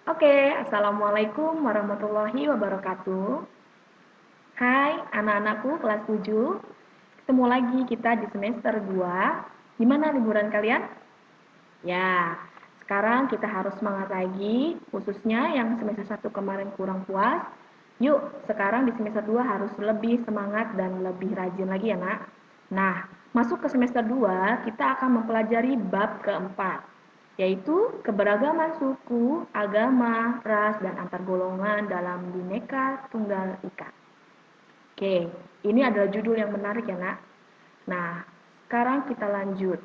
Oke, Assalamualaikum warahmatullahi wabarakatuh. Hai anak-anakku kelas 7. Ketemu lagi kita di semester 2. Gimana liburan kalian? Ya, sekarang kita harus semangat lagi, khususnya yang semester 1 kemarin kurang puas. Yuk, sekarang di semester 2 harus lebih semangat dan lebih rajin lagi ya, Nak. Nah, masuk ke semester 2, kita akan mempelajari bab keempat, yaitu keberagaman suku, agama, ras, dan antar golongan dalam Bhinneka Tunggal Ika. Oke, ini adalah judul yang menarik ya, Nak. Nah, sekarang kita lanjut.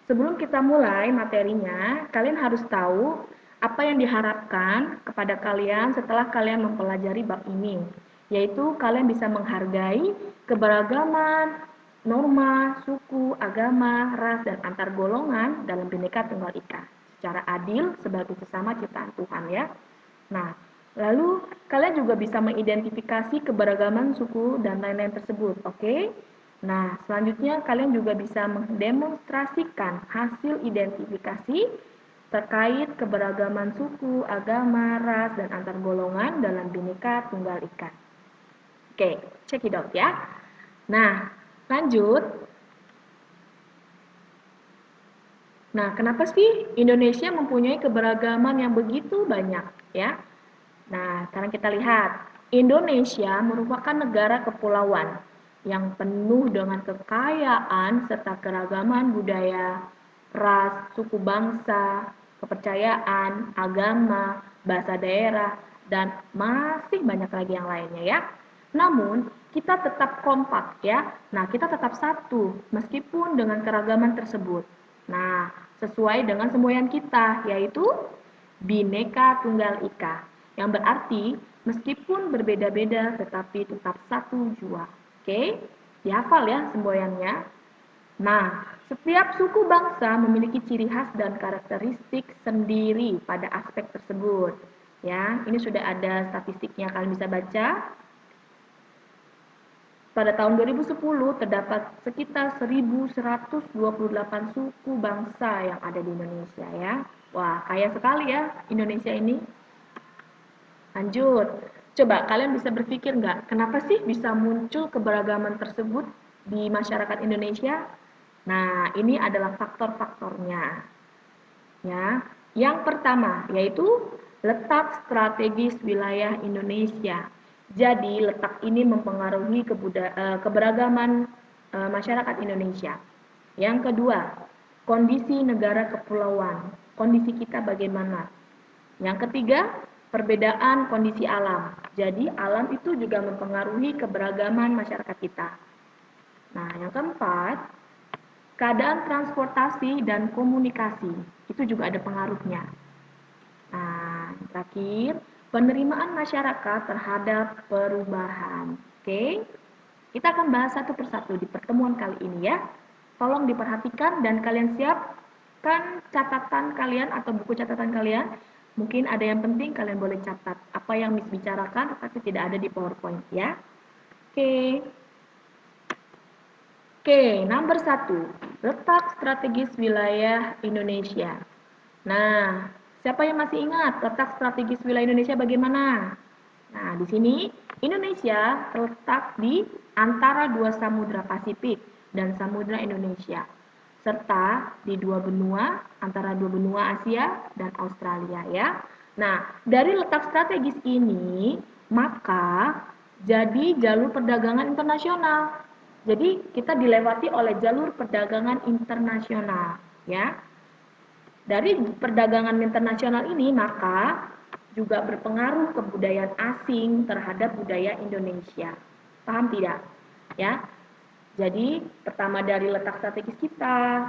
Sebelum kita mulai materinya, kalian harus tahu apa yang diharapkan kepada kalian setelah kalian mempelajari bab ini, yaitu kalian bisa menghargai keberagaman, norma, suku, agama, ras, dan antar golongan dalam Bhinneka Tunggal Ika secara adil sebagai sesama ciptaan Tuhan ya. Nah, lalu kalian juga bisa mengidentifikasi keberagaman suku dan lain-lain tersebut, oke? Nah, selanjutnya kalian juga bisa mendemonstrasikan hasil identifikasi terkait keberagaman suku, agama, ras, dan antar golongan dalam Bhinneka Tunggal Ika. Oke, check it out ya. Nah, lanjut. Nah, kenapa sih Indonesia mempunyai keberagaman yang begitu banyak ya? Nah, sekarang kita lihat. Indonesia merupakan negara kepulauan yang penuh dengan kekayaan serta keragaman budaya, ras, suku bangsa, kepercayaan, agama, bahasa daerah, dan masih banyak lagi yang lainnya ya. Namun, kita tetap kompak ya. Nah, kita tetap satu meskipun dengan keragaman tersebut. Nah, sesuai dengan semboyan kita, yaitu Bhinneka Tunggal Ika, yang berarti meskipun berbeda-beda tetapi tetap satu jua. Oke, dihafal ya semboyannya. Nah, setiap suku bangsa memiliki ciri khas dan karakteristik sendiri pada aspek tersebut. Ya, ini sudah ada statistiknya, kalian bisa baca. Pada tahun 2010 terdapat sekitar 1.128 suku bangsa yang ada di Indonesia ya. Wah, kaya sekali ya Indonesia ini. Lanjut. Coba kalian bisa berpikir nggak, kenapa sih bisa muncul keberagaman tersebut di masyarakat Indonesia? Nah, ini adalah faktor-faktornya. Ya, yang pertama yaitu letak strategis wilayah Indonesia. Jadi letak ini mempengaruhi keberagaman masyarakat Indonesia. Yang kedua, kondisi negara kepulauan. Kondisi kita bagaimana? Yang ketiga, perbedaan kondisi alam. Jadi alam itu juga mempengaruhi keberagaman masyarakat kita. Nah, yang keempat, keadaan transportasi dan komunikasi. Itu juga ada pengaruhnya. Nah, yang terakhir, penerimaan masyarakat terhadap perubahan. Oke, kita akan bahas satu persatu di pertemuan kali ini ya. Tolong diperhatikan dan kalian siapkan catatan kalian atau buku catatan kalian. Mungkin ada yang penting kalian boleh catat apa yang Miss bicarakan tapi tidak ada di PowerPoint ya. Oke. Oke, nomor 1. Letak strategis wilayah Indonesia. Nah, siapa yang masih ingat letak strategis wilayah Indonesia bagaimana? Nah, di sini Indonesia terletak di antara dua samudra Pasifik dan samudra Indonesia, serta di dua benua, antara dua benua Asia dan Australia ya. Nah, dari letak strategis ini, maka jadi jalur perdagangan internasional. Jadi kita dilewati oleh jalur perdagangan internasional ya. Dari perdagangan internasional ini maka juga berpengaruh kebudayaan asing terhadap budaya Indonesia. Paham tidak? Ya. Jadi pertama dari letak strategis kita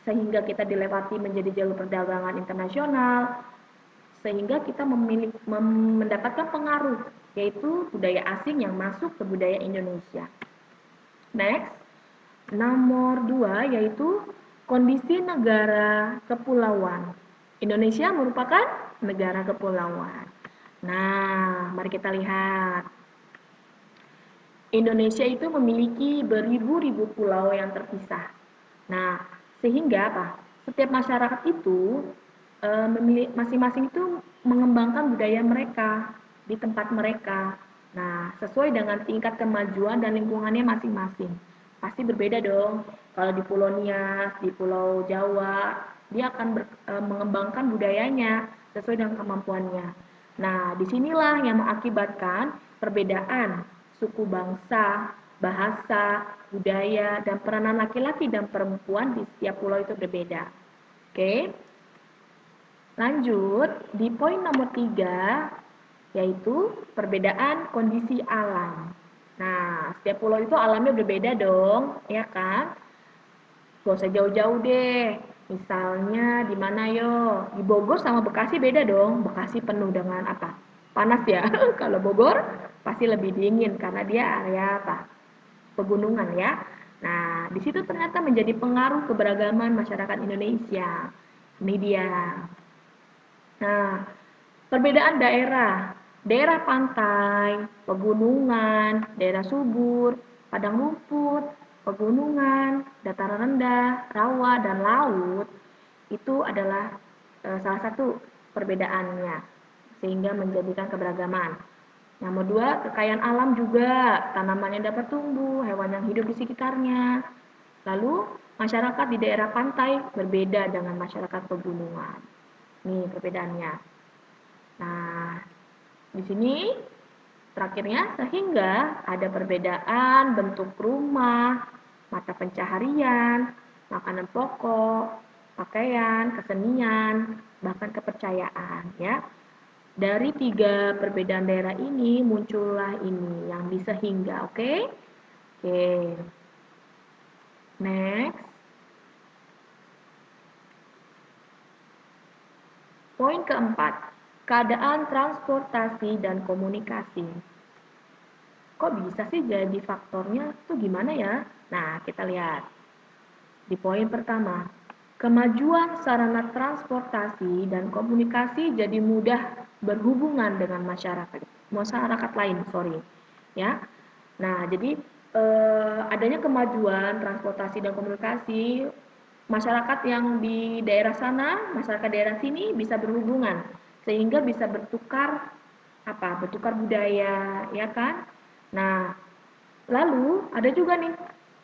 sehingga kita dilewati menjadi jalur perdagangan internasional sehingga kita mendapatkan pengaruh yaitu budaya asing yang masuk ke budaya Indonesia. Next, nomor 2 yaitu kondisi negara kepulauan. Indonesia merupakan negara kepulauan. Nah, mari kita lihat. Indonesia itu memiliki beribu-ribu pulau yang terpisah. Nah, sehingga apa? Setiap masyarakat itu masing-masing itu mengembangkan budaya mereka di tempat mereka. Nah, sesuai dengan tingkat kemajuan dan lingkungannya masing-masing. Pasti berbeda dong. Kalau di Pulau Nias, di Pulau Jawa, dia akan mengembangkan budayanya sesuai dengan kemampuannya. Nah, disinilah yang mengakibatkan perbedaan suku bangsa, bahasa, budaya, dan peranan laki-laki dan perempuan di setiap pulau itu berbeda. Oke, lanjut di poin nomor 3, yaitu perbedaan kondisi alam. Nah, setiap pulau itu alamnya berbeda dong, ya kan? Gak usah jauh-jauh deh. Misalnya di mana yo? Di Bogor sama Bekasi beda dong. Bekasi penuh dengan apa? Panas ya. Kalau Bogor pasti lebih dingin karena dia area apa? Pegunungan ya. Nah, di situ ternyata menjadi pengaruh keberagaman masyarakat Indonesia. Ini dia. Nah, perbedaan daerah. Daerah pantai, pegunungan, daerah subur, padang rumput, pegunungan, dataran rendah, rawa, dan laut itu adalah salah satu perbedaannya sehingga menjadikan keberagaman. Nomor 2, kekayaan alam juga, tanaman yang dapat tumbuh, hewan yang hidup di sekitarnya. Lalu, masyarakat di daerah pantai berbeda dengan masyarakat pegunungan. Nih perbedaannya. Nah, di sini terakhirnya sehingga ada perbedaan bentuk rumah, mata pencaharian, makanan pokok, pakaian, kesenian, bahkan kepercayaan ya. Dari 3 perbedaan daerah ini muncullah ini yang bisa hingga, oke? Oke. Next. Poin keempat, keadaan transportasi dan komunikasi. Kok bisa sih jadi faktornya tuh gimana ya? Nah, kita lihat. Di poin pertama, kemajuan sarana transportasi dan komunikasi jadi mudah berhubungan dengan masyarakat lain, sorry. Ya. Nah, jadi adanya kemajuan transportasi dan komunikasi, masyarakat yang di daerah sana, masyarakat daerah sini bisa berhubungan sehingga bisa bertukar apa? Bertukar budaya, ya kan? Nah, lalu ada juga nih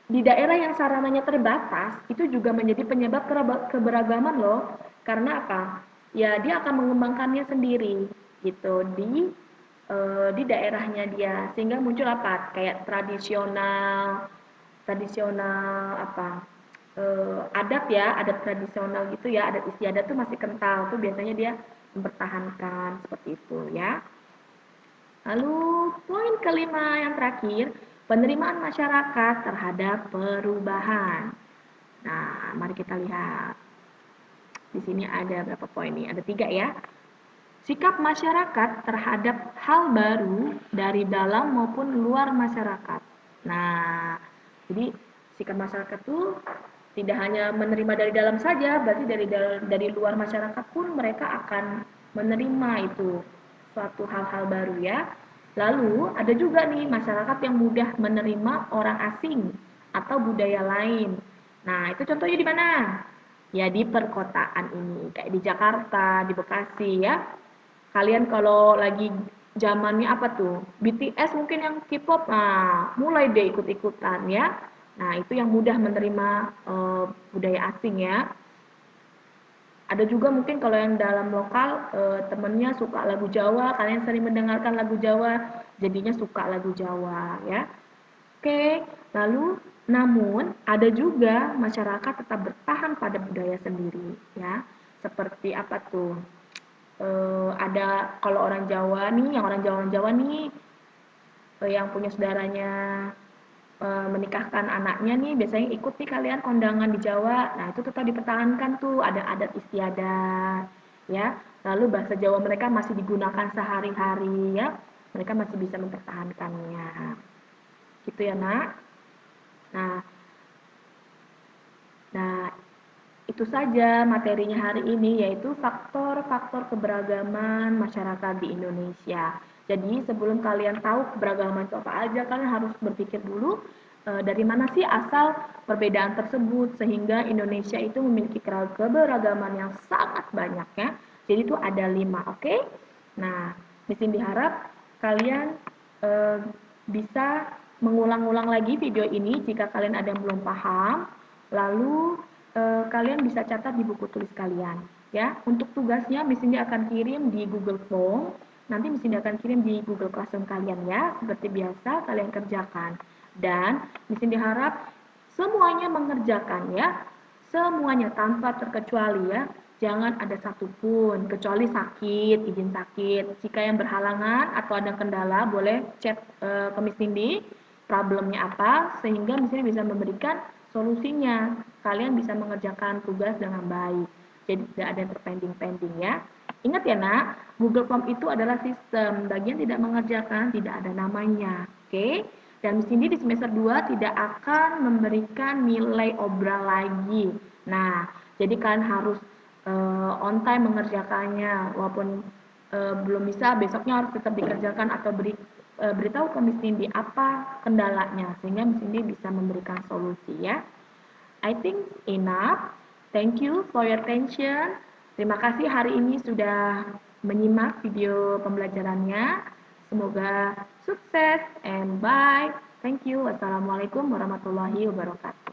di daerah yang sarananya terbatas itu juga menjadi penyebab keberagaman loh. Karena apa? Ya dia akan mengembangkannya sendiri gitu di daerahnya dia sehingga muncul apa? Kayak tradisional tradisional apa? Adat ya, adat tradisional gitu ya, adat istiadat tuh masih kental tuh biasanya dia mempertahankan seperti itu ya. Lalu poin kelima yang terakhir, penerimaan masyarakat terhadap perubahan. Nah, mari kita lihat. Di sini ada berapa poin nih? Ada 3 ya. Sikap masyarakat terhadap hal baru dari dalam maupun luar masyarakat. Nah, jadi sikap masyarakat itu tidak hanya menerima dari dalam saja, berarti dari luar masyarakat pun mereka akan menerima itu suatu hal-hal baru ya. Lalu ada juga nih masyarakat yang mudah menerima orang asing atau budaya lain. Nah, itu contohnya di mana? Ya di perkotaan ini, kayak di Jakarta, di Bekasi ya. Kalian kalau lagi zamannya apa tuh? BTS mungkin yang K-pop, nah mulai deh ikut-ikutan ya. Nah, itu yang mudah menerima budaya asing ya. Ada juga mungkin kalau yang dalam lokal temennya suka lagu Jawa, kalian sering mendengarkan lagu Jawa, jadinya suka lagu Jawa ya. Oke, lalu namun ada juga masyarakat tetap bertahan pada budaya sendiri ya. Seperti apa tuh? Ada kalau orang Jawa nih, yang orang Jawa nih yang punya saudaranya menikahkan anaknya nih biasanya ikut nih kalian kondangan di Jawa. Nah, itu tetap dipertahankan tuh, ada adat istiadat ya. Lalu bahasa Jawa mereka masih digunakan sehari-hari ya. Mereka masih bisa mempertahankannya. Gitu ya, Nak. Nah, nah itu saja materinya hari ini yaitu faktor-faktor keberagaman masyarakat di Indonesia. Jadi sebelum kalian tahu keberagaman itu apa aja, kalian harus berpikir dulu dari mana sih asal perbedaan tersebut sehingga Indonesia itu memiliki keberagaman yang sangat banyak ya. Jadi itu ada 5, oke? Nah, Miss Cindy harap kalian bisa mengulang-ulang lagi video ini jika kalian ada yang belum paham. Lalu kalian bisa catat di buku tulis kalian. Ya, untuk tugasnya Miss Cindy akan kirim di Google Form. Nanti Miss Cindy akan kirim di Google Classroom kalian ya. Seperti biasa kalian kerjakan. Dan Miss Cindy harap semuanya mengerjakan ya. Semuanya tanpa terkecuali ya. Jangan ada satupun kecuali sakit, izin sakit. Jika yang berhalangan atau ada kendala boleh chat ke Miss Cindy problemnya apa sehingga Miss Cindy bisa memberikan solusinya. Kalian bisa mengerjakan tugas dengan baik. Jadi tidak ada yang terpending-pending ya. Ingat ya nak, Google Form itu adalah sistem. Bagian tidak mengerjakan tidak ada namanya. Oke? Dan Miss Cindy di semester 2 tidak akan memberikan nilai obral lagi. Nah, jadi kalian harus on time mengerjakannya walaupun belum bisa besoknya harus tetap dikerjakan atau beritahu ke Miss Cindy apa kendalanya sehingga Miss Cindy bisa memberikan solusi ya. I think enough. Thank you for your attention. Terima kasih hari ini sudah menyimak video pembelajarannya. Semoga sukses and bye. Thank you. Wassalamualaikum warahmatullahi wabarakatuh.